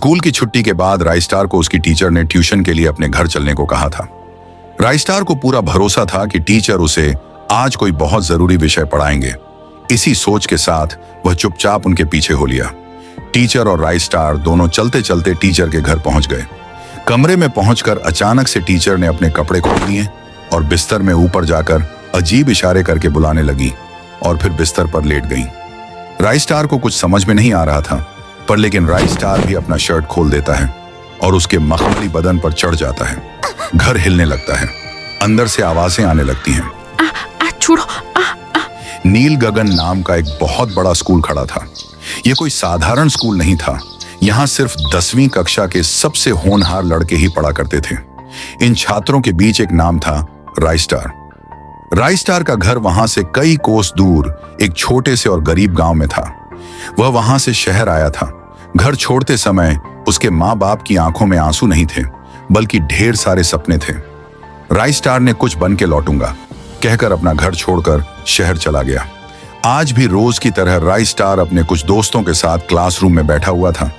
School की छुट्टी के बाद राइस्टार को उसकी टीचर ने ट्यूशन के लिए अपने घर चलने को कहा था। राइस्टार को पूरा भरोसा था कि टीचर उसे आज कोई बहुत जरूरी विषय पढ़ाएंगे। इसी सोच के साथ वह चुपचाप उनके पीछे हो लिया। टीचर और राइस्टार दोनों चलते चलते टीचर के घर पहुंच गए। कमरे में पहुंचकर अचानक से टीचर ने अपने कपड़े खोल लिए और बिस्तर में ऊपर जाकर अजीब इशारे करके बुलाने लगी और फिर बिस्तर पर लेट गईं। राइस्टार को कुछ समझ में नहीं आ रहा था, पर लेकिन राइस्टार भी अपना शर्ट खोल देता है और उसके मखमली बदन पर चढ़ जाता है। घर हिलने लगता है, अंदर से आवाजें आने लगती हैं। छोड़ो। नील गगन नाम का एक बहुत बड़ा स्कूल खड़ा था। यह कोई साधारण स्कूल नहीं था। यहाँ सिर्फ 10वीं कक्षा के सबसे होनहार लड़के ही पढ़ा करते थे। इन छात्रों के बीच एक नाम था राइस्टार। राइस्टार का घर वहां से कई कोस दूर एक छोटे से और गरीब गांव में था। वह वहां से शहर आया था। घर छोड़ते समय उसके माँ बाप की आंखों में आंसू नहीं थे, बल्कि ढेर सारे सपने थे। राइस्टार ने कुछ बन के लौटूंगा कहकर अपना घर छोड़कर शहर चला गया। आज भी रोज की तरह राइस्टार अपने कुछ दोस्तों के साथ क्लासरूम में बैठा हुआ था।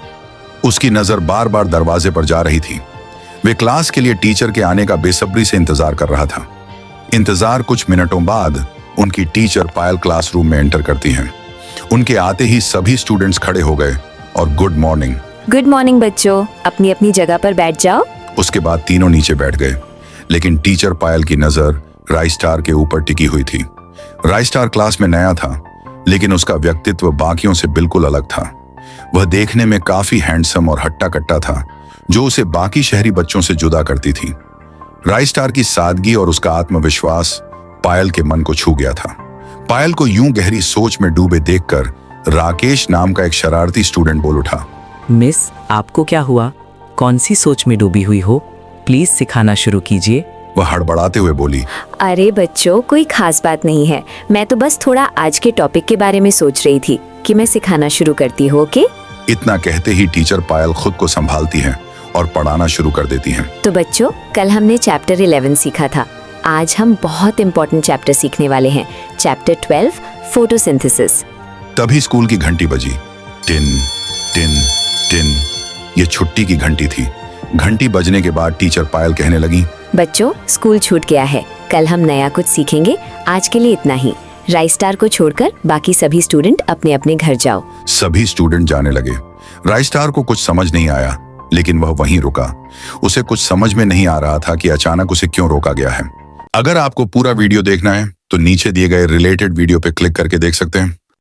उसकी नजर बार बार दरवाजे पर जा रही थी। वे क्लास के लिए टीचर के आने का बेसब्री से इंतजार कर रहा था। इंतजार कुछ मिनटों बाद उनकी टीचर पायल क्लासरूम में एंटर करती हैं। उनके आते ही सभी स्टूडेंट्स खड़े हो गए और गुड मॉर्निंग बच्चों, अपनी अपनी जगह पर बैठ जाओ। उसके बाद तीनों नीचे बैठ गए, लेकिन टीचर पायल की नजर राइस्टार के ऊपर टिकी हुई थी। राइस्टार क्लास में नया था, लेकिन उसका व्यक्तित्व बाकियों से बिल्कुल अलग था। वह देखने में काफी हैंडसम और हट्टा कट्टा था, जो उसे बाकी शहरी बच्चों से जुदा करती थी। राइस्टार की सादगी और उसका आत्मविश्वास पायल के मन को छू गया था। पायल को यूं गहरी सोच में डूबे देखकर राकेश नाम का एक शरारती स्टूडेंट बोल उठा। मिस, आपको क्या हुआ? कौन सी सोच में डूबी हुई हो? प्लीज सिखाना शुरू कीजिए। वह हड़बड़ाते हुए बोली, अरे बच्चों, कोई खास बात नहीं है। मैं तो बस थोड़ा आज के टॉपिक के बारे में सोच रही थी कि मैं सिखाना शुरू करती हूँ। ओके? इतना कहते ही टीचर पायल खुद को संभालती हैं और पढ़ाना शुरू कर देती हैं। तो बच्चों, कल हमने चैप्टर 11 सीखा था। आज हम बहुत इम्पोर्टेंट चैप्टर सीखने वाले हैं, चैप्टर 12 फोटोसिंथेसिस। तभी स्कूल की घंटी बजी। Tin tin tin. ये छुट्टी की घंटी थी। घंटी बजने के बाद टीचर पायल कहने लगी, बच्चों, स्कूल छूट गया है। कल हम नया कुछ सीखेंगे। आज के लिए इतना ही। राइस्टार को छोड़कर बाकी सभी स्टूडेंट अपने अपने घर जाओ। सभी स्टूडेंट जाने लगे। राइस्टार को कुछ समझ नहीं आया, लेकिन वह वहीं रुका। उसे कुछ समझ में नहीं आ रहा था कि अचानक उसे क्यों रोका गया है। अगर आपको पूरा वीडियो देखना है तो नीचे दिए गए रिलेटेड वीडियो पे क्लिक करके देख सकते हैं।